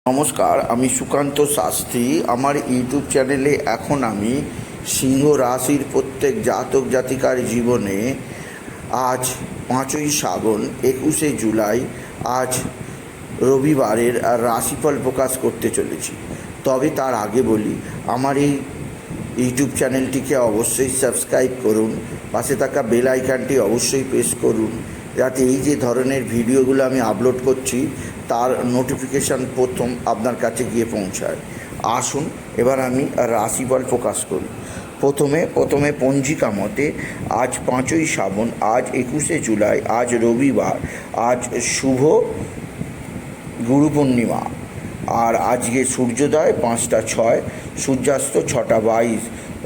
নমস্কার, আমি সুকান্ত শাস্ত্রী। আমার ইউটিউব চ্যানেলে এখন আমি সিংহ রাশির প্রত্যেক জাতক জাতিকার জীবনে আজ 5ই শ্রাবণ 21শে জুলাই আজ রবিবারের রাশিফল প্রকাশ করতে চলেছি। তবে তার আগে বলি, আমার এই ইউটিউব চ্যানেলটিকে অবশ্যই সাবস্ক্রাইব করুন, পাশে থাকা বেল আইকনটি অবশ্যই প্রেস করুন, যাতে এই যে ধরনের ভিডিওগুলো আমি আপলোড করছি তার নোটিফিকেশান প্রথম আপনার কাছে গিয়ে পৌঁছায়। আসুন এবার আমি রাশিফল প্রকাশ করি। প্রথমে পঞ্জিকা মতে আজ 5ই শ্রাবণ, আজ 21শে জুলাই, আজ রবিবার, আজ শুভ গুরু পূর্ণিমা। আর আজকে সূর্যোদয় 5টা 6, সূর্যাস্ত 6টা 22,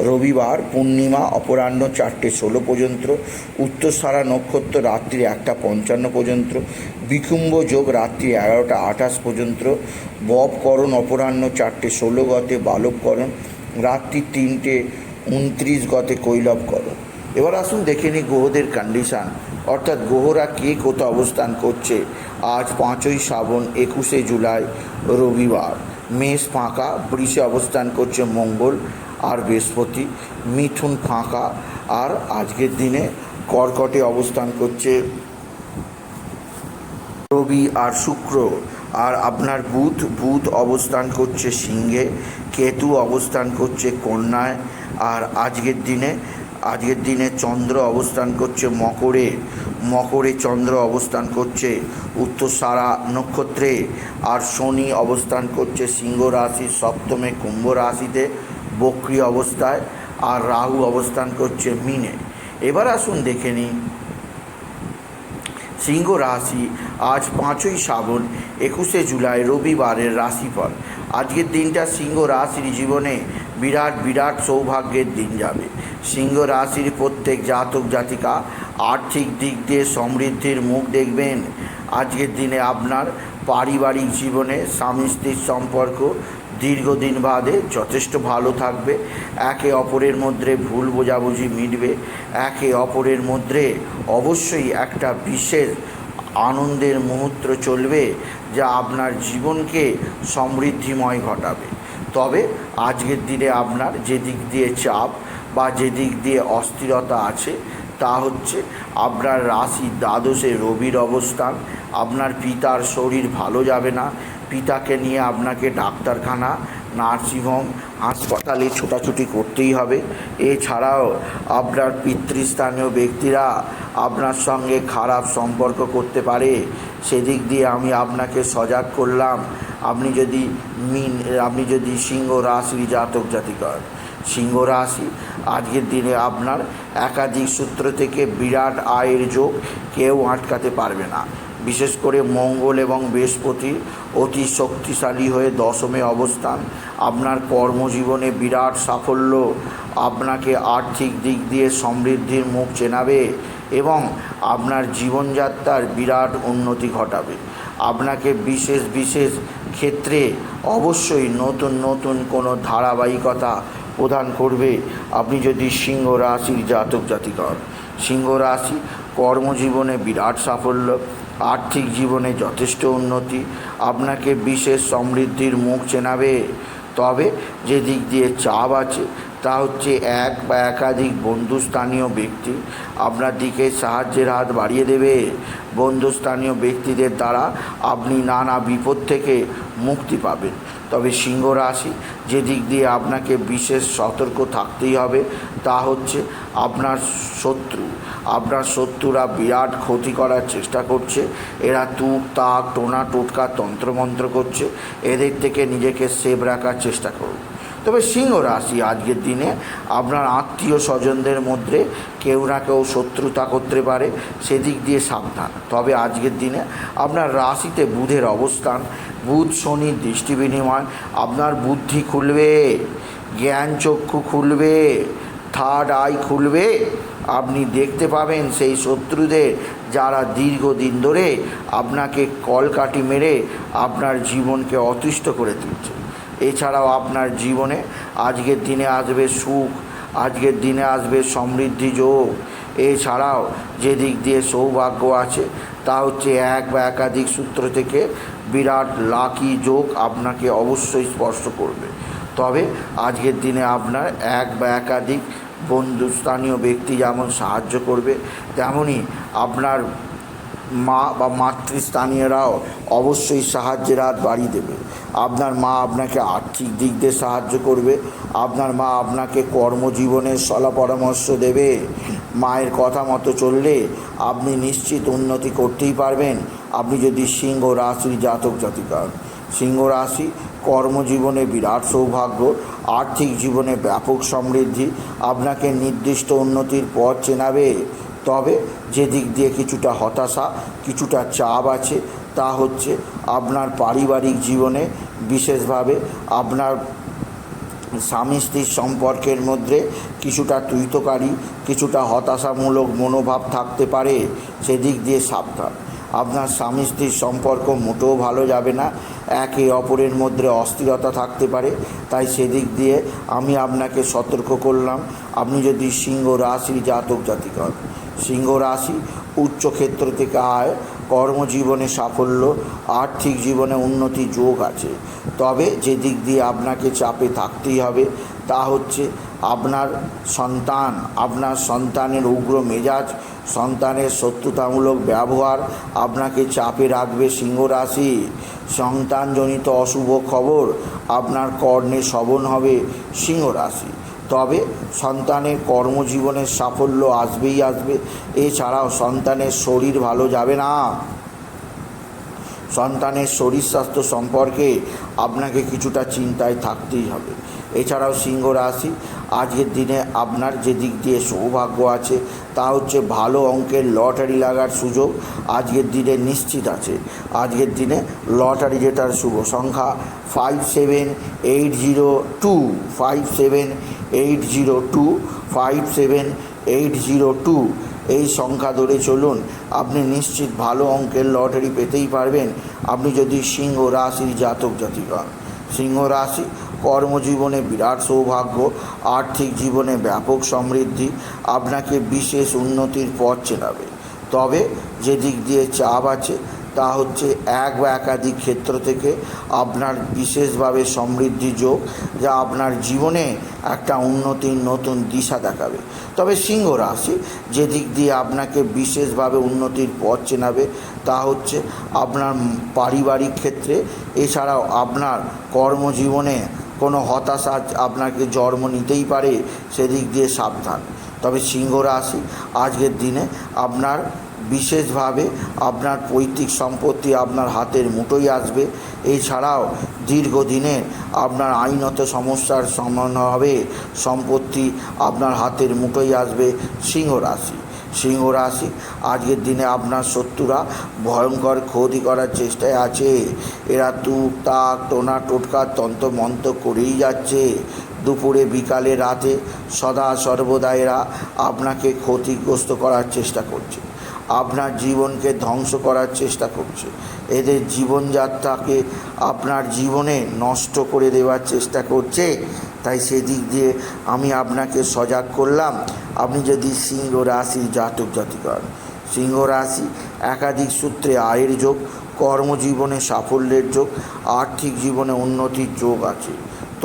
রবিবার পূর্ণিমা অপরাহ্ন 4টে 16 পর্যন্ত, উত্তরসারা নক্ষত্র রাত্রি 1টা 55 পর্যন্ত, বিকুম্ভ যোগ রাত্রি 11টা 28 পর্যন্ত, ববকরণ অপরাহ্ন 4টে 16 গতে বালবকরণ, রাত্রি 3টে 29 গতে কৈলবকরণ। এবার আসুন দেখে নিই গ্রহদের কন্ডিশান, অর্থাৎ গ্রহরা কে কোথা অবস্থান করছে। আজ 5ই শ্রাবণ 21শে জুলাই রবিবার। মেষ ফাঁকা, বৃষে অবস্থান করছে মঙ্গল আর বৃহস্পতি, মিথুন ফাঁকা, আর আজকের দিনে কর্কটে অবস্থান করছে রবি আর শুক্র। আর আপনার বুধ অবস্থান করছে সিংহে, কেতু অবস্থান করছে কন্যায়। আর আজকের দিনে চন্দ্র অবস্থান করছে মকরে চন্দ্র অবস্থান করছে উত্তরসারা নক্ষত্রে। আর শনি অবস্থান করছে সিংহ রাশির সপ্তমে কুম্ভ রাশিতে বক্রী অবস্থায়। আর রাহু অবস্থান করছে মীনে। এবার আসুন দেখে নিই সিংহ রাশি আজ 5ই শ্রাবণ 21শে জুলাই রবিবারের রাশিফল। আজকের দিনটা সিংহ রাশির জীবনে বিরাট সৌভাগ্যের দিন যাবে। সিংহ রাশির প্রত্যেক জাতক জাতিকা আর্থিক দিক দিয়ে সমৃদ্ধির মুখ দেখবেন। আজকের দিনে আপনার পারিবারিক জীবনে স্বামী স্ত্রীর সম্পর্ক দীর্ঘদিন বাদে যথেষ্ট ভালো থাকবে। একে অপরের মধ্যে ভুল বোঝাবুঝি মিটবে। একে অপরের মধ্যে অবশ্যই একটা বিশেষ আনন্দের মুহূর্ত চলবে, যা আপনার জীবনকে সমৃদ্ধিময় ঘটাবে। তবে আজকের দিনে আপনার যে দিক দিয়ে চাপ বা যে দিক দিয়ে অস্থিরতা আছে তা হচ্ছে আপনার রাশি দ্বাদশে রবির অবস্থান। আপনার পিতার শরীর ভালো যাবে না। পিতাকে নিয়ে আপনাকে ডাক্তারখানা, নার্সিংহোম, হাসপাতালে ছোটাছুটি করতেই হবে। এছাড়াও আপনার পিতৃস্থানীয় ব্যক্তিরা আপনার সঙ্গে খারাপ সম্পর্ক করতে পারে, সেদিক দিয়ে আমি আপনাকে সজাগ করলাম। আপনি যদি সিংহ রাশির জাতক জাতিকা, সিংহ রাশি আজকের দিনে আপনার একাধিক সূত্র থেকে বিরাট আয়ের যোগ কেউ আটকাতে পারবে না। বিশেষ করে মঙ্গল এবং বৃহস্পতি অতি শক্তিশালী হয়ে দশমে অবস্থান। আপনার কর্মজীবনে বিরাট সাফল্য আপনাকে আর্থিক দিক দিয়ে সমৃদ্ধির মুখ চেনাবে এবং আপনার জীবনযাত্রার বিরাট উন্নতি ঘটাবে। আপনাকে বিশেষ ক্ষেত্রে অবশ্যই নতুন কোনো ধারাবাহিকতা প্রদান করবে আপনি যদি সিংহ রাশির জাতক জাতিকা হন। সিংহ রাশি কর্মজীবনে বিরাট সাফল্য, আর্থিক জীবনে যথেষ্ট উন্নতি, আপনাকে বিশেষ সমৃদ্ধির মুখ চেনাবে। তবে যে দিক দিয়ে চাপ আছে তা হচ্ছে এক বা একাধিক বন্ধুস্থানীয় ব্যক্তি আপনার দিকে সাহায্যের হাত বাড়িয়ে দেবে। বন্ধুস্থানীয় ব্যক্তিদের দ্বারা আপনি নানা বিপদ থেকে মুক্তি পাবেন। তবে সিংহ রাশি যে দিক দিয়ে আপনাকে বিশেষ সতর্ক থাকতেই হবে তা হচ্ছে আপনার শত্রুরা বিরাট ক্ষতি করার চেষ্টা করছে। এরা তুক তাক টোনা টোটকা তন্ত্রমন্ত্র করছে, এদের থেকে নিজেকে সেভ রাখার চেষ্টা করুন। তবে সিংহ রাশি আজকের দিনে আপনার আত্মীয় স্বজনদের মধ্যে কেউ না কেউ শত্রুতা করতে পারে, সেদিক দিয়ে সাবধান। তবে আজকের দিনে আপনার রাশিতে বুধের অবস্থান, বুধ শনির দৃষ্টি বিনিময় আপনার বুদ্ধি খুলবে, জ্ঞান চক্ষু খুলবে, থার্ড আই খুলবে। আপনি দেখতে পাবেন সেই শত্রুদের যারা দীর্ঘদিন ধরে আপনাকে কলকাঠি মেরে আপনার জীবনকে অতিষ্ঠ করে তুলছে। এছাড়াও আপনার জীবনে আজকের দিনে আসবে সুখ, আজকের দিনে আসবে সমৃদ্ধি যোগ। এছাড়াও যে দিক দিয়ে সৌভাগ্য আছে তা হচ্ছে এক বা একাধিক সূত্র থেকে বিরাট লাকি যোগ আপনাকে অবশ্যই স্পর্শ করবে। তবে আজকের দিনে আপনার এক বা একাধিক বন্ধু স্থানীয় ব্যক্তি যেমন সাহায্য করবে, তেমনই আপনার মা বা মাতৃস্থানীয়রাও অবশ্যই সাহায্যের হাত বাড়িয়ে দেবে। আপনার মা আপনাকে আর্থিক দিক দিয়ে সাহায্য করবে, আপনার মা আপনাকে কর্মজীবনের সলা পরামর্শ দেবে। মায়ের কথা মতো চললে আপনি নিশ্চিত উন্নতি করতেই পারবেন। আপনি যদি সিংহ রাশির জাতক জাতিকা, সিংহ রাশি কর্মজীবনে বিরাট সৌভাগ্য, আর্থিক জীবনে ব্যাপক সমৃদ্ধি, আপনাকে নির্দিষ্ট উন্নতির পথ চেনাবে। তবে যে দিক দিয়ে কিছুটা হতাশা, কিছুটা চাপ আছে, তা হচ্ছে আপনার পারিবারিক জীবনে, বিশেষভাবে আপনার স্বামী স্ত্রীর সম্পর্কের মধ্যে কিছুটা তুইতকারী, কিছুটা হতাশামূলক মনোভাব থাকতে পারে। সেদিক দিয়ে সাবধান। আপনার স্বামী স্ত্রীর সম্পর্ক মোটেও ভালো যাবে না, একে অপরের মধ্যে অস্থিরতা থাকতে পারে। তাই সেদিক দিয়ে আমি আপনাকে সতর্ক করলাম। আপনি যদি সিংহ রাশির জাতক জাতিকা, সিংহ রাশি উচ্চক্ষেত্র থেকে আয়, কর্মজীবনে সাফল্য, আর্থিক জীবনে উন্নতি যোগ আছে। তবে যে দিক দিয়ে আপনাকে চাপে থাকতেই হবে তা হচ্ছে আপনার সন্তান, আপনার সন্তানের উগ্র মেজাজ, সন্তানের শত্রুতামূলক ব্যবহার আপনাকে চাপে রাখবে। সিংহ রাশি সন্তানজনিত অশুভ খবর আপনার কর্ণে শ্রবণ হবে। সিংহ রাশি তবে সন্তানের কর্মজীবনের সাফল্য আসবেই আসবে। এছাড়াও সন্তানের শরীর ভালো যাবে না। সন্তানের শরীর স্বাস্থ্য সম্পর্কে আপনাকে কিছুটা চিন্তায় থাকতেই হবে। এছাড়াও সিংহ রাশি আজকের দিনে আপনার যে দিক দিয়ে সৌভাগ্য আছে তা হচ্ছে ভালো অঙ্কের লটারি লাগার সুযোগ আজকের দিনে নিশ্চিত আছে। আজকের দিনে লটারি জেতার শুভ সংখ্যা 578025, 578025, 578025 এই সংখ্যা ধরে চলুন, আপনি নিশ্চিত ভালো অঙ্কের লটারি পেতেই পারবেন। আপনি যদি সিংহ রাশির জাতক জাতিকা, সিংহ রাশি কর্মজীবনে বিরাট সৌভাগ্য, আর্থিক জীবনে ব্যাপক সমৃদ্ধি, আপনাকে বিশেষ উন্নতির পথ চেনাবে। তবে যে দিক দিয়ে চাপ আছে তা হচ্ছে এক বা একাধিক ক্ষেত্র থেকে আপনার বিশেষভাবে সমৃদ্ধি যোগ, যা আপনার জীবনে একটা উন্নতির নতুন দিশা দেখাবে। তবে সিংহ রাশি যে দিক দিয়ে আপনাকে বিশেষভাবে উন্নতির পথ চেনাবে তা হচ্ছে আপনার পারিবারিক ক্ষেত্রে। এছাড়াও আপনার কর্মজীবনে কোনো হতাশা আপনাকে জন্ম নিতেই পারে, সেদিক দিয়ে সাবধান। তবে সিংহ রাশি আজকের দিনে আপনার বিশেষভাবে আপনার পৈতৃক সম্পত্তি আপনার হাতের মুঠোয় আসবে। এছাড়াও দীর্ঘদিনের আপনার আইনত সমস্যার সমাধান হবে, সম্পত্তি আপনার হাতের মুঠোয় আসবে। সিংহ রাশি, সিংহ রাশি আজকের দিনে আপনার শত্রুরা ভয়ঙ্কর ক্ষতি করার চেষ্টায় আছে। এরা তুক তাক টোনা টোটকা তন্ত্র মন্ত্র করেই যাচ্ছে। দুপুরে বিকালে রাতে সদা সর্বদা এরা আপনাকে ক্ষতিগ্রস্ত করার চেষ্টা করছে, আপনার জীবনকে ধ্বংস করার চেষ্টা করছে। এদের জীবনযাত্রাকে আপনার জীবনে নষ্ট করে দেওয়ার চেষ্টা করছে। তাই সেদিক দিয়ে আমি আপনাকে সজাগ করলাম। আপনি যদি সিংহ রাশির জাতক জাতিকা, সিংহ রাশি একাধিক সূত্রে আয়ের যোগ, কর্মজীবনে সাফল্যের যোগ, আর্থিক জীবনে উন্নতির যোগ আছে।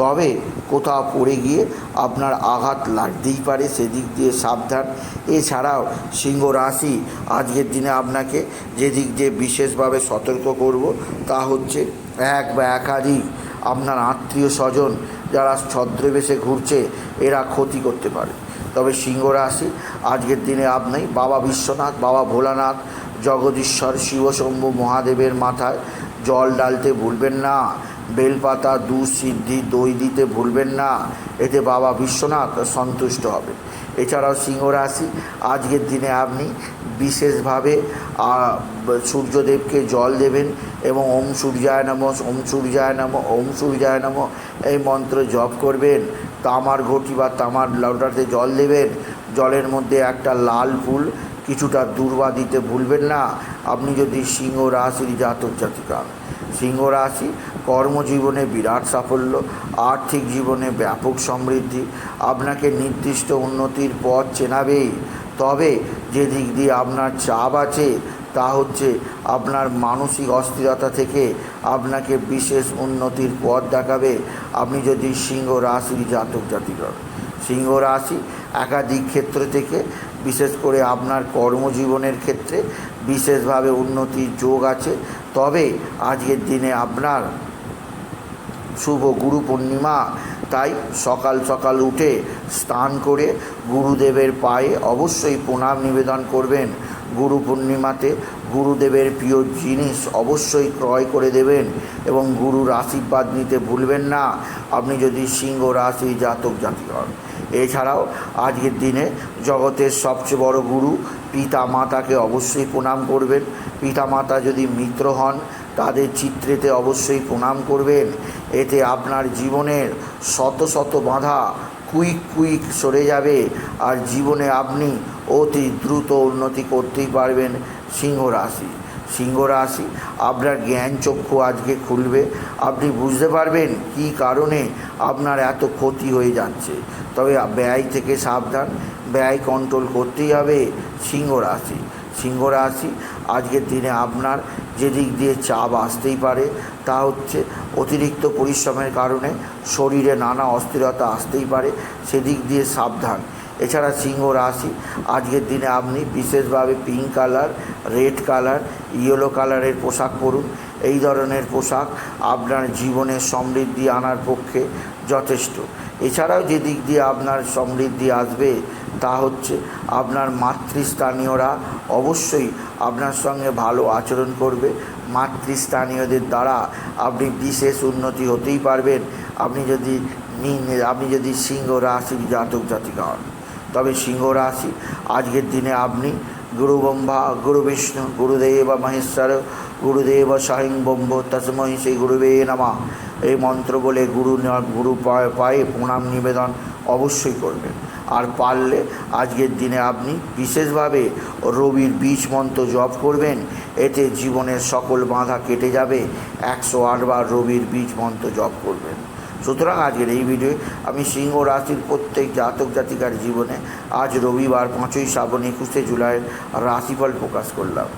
তবে কোথাও পড়ে গিয়ে আপনার আঘাত লাগতেই পারে, সেদিক দিয়ে সাবধান। এছাড়াও সিংহ রাশি আজকের দিনে আপনাকে যে দিক দিয়ে বিশেষভাবে সতর্ক করব তা হচ্ছে এক বা একাধিক আপনার আত্মীয় স্বজন যারা ছদ্মবেশে ঘুরছে এরা ক্ষতি করতে পারে। তবে সিংহ রাশি আজকের দিনে আপনি বাবা বিশ্বনাথ, বাবা ভোলানাথ, জগদীশ্বর শিবশম্ভু মহাদেবের মাথায় জল ডালতে ভুলবেন না। বেলপাতা, দুধ, সিদ্ধি, দই দিতে ভুলবেন না। এতে বাবা বিশ্বনাথ সন্তুষ্ট হবে। এছাড়াও সিংহ রাশি আজকের দিনে আপনি বিশেষভাবে সূর্যদেবকে জল দেবেন এবং ওম সূর্যায় নমঃ, ওম সূর্যায় নমঃ, ওম সূর্যায় নমঃ এই মন্ত্র জপ করবেন। তামার ঘটি বা তামার লটাতে জল দেবেন। জলের মধ্যে একটা লাল ফুল কিছুটা দূর্বা দিতে ভুলবেন না। আপনি যদি সিংহ রাশির জাতক জাতিকা, সিংহ রাশি কর্মজীবনে বিরাট সাফল্য, আর্থিক জীবনে ব্যাপক সমৃদ্ধি, আপনাকে নির্দিষ্ট উন্নতির পথ চেনাবেই। তবে যে দিক দিয়ে আপনার চাপ আছে তা হচ্ছে আপনার মানসিক অস্থিরতা থেকে আপনাকে বিশেষ উন্নতির পথ দেখাবে আপনি যদি সিংহ রাশির জাতক জাতিকা। সিংহ রাশি একাধিক ক্ষেত্র থেকে বিশেষ করে আপনার কর্মজীবনের ক্ষেত্রে বিশেষভাবে উন্নতির যোগ আছে। তবে আজকের দিনে আপনার শুভ গুরু পূর্ণিমা, তাই সকাল সকাল উঠে স্নান করে গুরুদেবের পায়ে অবশ্যই প্রণাম নিবেদন করবেন। গুরু পূর্ণিমাতে গুরুদেবের প্রিয় জিনিস অবশ্যই ক্রয় করে দেবেন এবং গুরুর আশীর্বাদ নিতে ভুলবেন না আপনি যদি সিংহ রাশি জাতক জাতিক হন। এছাড়াও আজকের দিনে জগতের সবচেয়ে বড় গুরু পিতা মাতাকে অবশ্যই প্রণাম করবেন। পিতা মাতা যদি মিত্র হন তাদের চিত্রেতে অবশ্যই প্রণাম করবেন। এতে আপনার জীবনের শত শত বাধা কুইক সরে যাবে আর জীবনে আপনি অতি দ্রুত উন্নতি করতেই পারবেন। সিংহ রাশি আপনার জ্ঞান চক্ষু আজকে খুলবে। আপনি বুঝতে পারবেন কী কারণে আপনার এত ক্ষতি হয়ে যাচ্ছে। তবে ব্যয় থেকে সাবধান, ব্যয় কন্ট্রোল করতেই হবে। সিংহ রাশি আজকের দিনে আপনার যেদিক দিয়ে চাপ আসতেই পারে তা হচ্ছে অতিরিক্ত পরিশ্রমের কারণে শরীরে নানা অস্থিরতা আসতেই পারে, সেদিক দিয়ে সাবধান। এছাড়া সিংহ রাশি আজকের দিনে আপনি বিশেষভাবে pink colour, red colour, yellow কালারের পোশাক পরুন। এই ধরনের পোশাক আপনার জীবনে সমৃদ্ধি আনার পক্ষে যথেষ্ট। এছাড়াও যে দিক দিয়ে আপনার সমৃদ্ধি আসবে তা হচ্ছে আপনার মাতৃস্থানীয়রা অবশ্যই আপনার সঙ্গে ভালো আচরণ করবে। মাতৃস্থানীয়দের দ্বারা আপনি বিশেষ উন্নতি হতেই পারবেন আপনি যদি সিংহ রাশির জাতক জাতিকা হন। তবে সিংহ রাশি আজকের দিনে আপনি গুরু ব্রহ্মা, গুরু বিষ্ণু, গুরুদেব মহেশ্বর, গুরুদেব স্বয়ং ব্রহ্ম তস্मै শ্রী গুরুবে নমঃ এই মন্ত্র বলে গুরু পায়ে প্রণাম নিবেদন অবশ্যই করবেন। আর পারলে আজকের দিনে আপনি বিশেষভাবে রবির বীজ মন্ত্র জপ করবেন। এতে জীবনের সকল বাধা কেটে যাবে। 108 বার রবির বীজ মন্ত্র জপ করবেন। সুতরাং আজকের এই ভিডিওয়ে আমি সিংহ রাশির প্রত্যেক জাতক জাতিকার জীবনে আজ রবিবার 5ই শ্রাবণ 21শে জুলাই রাশিফল প্রকাশ করলাম।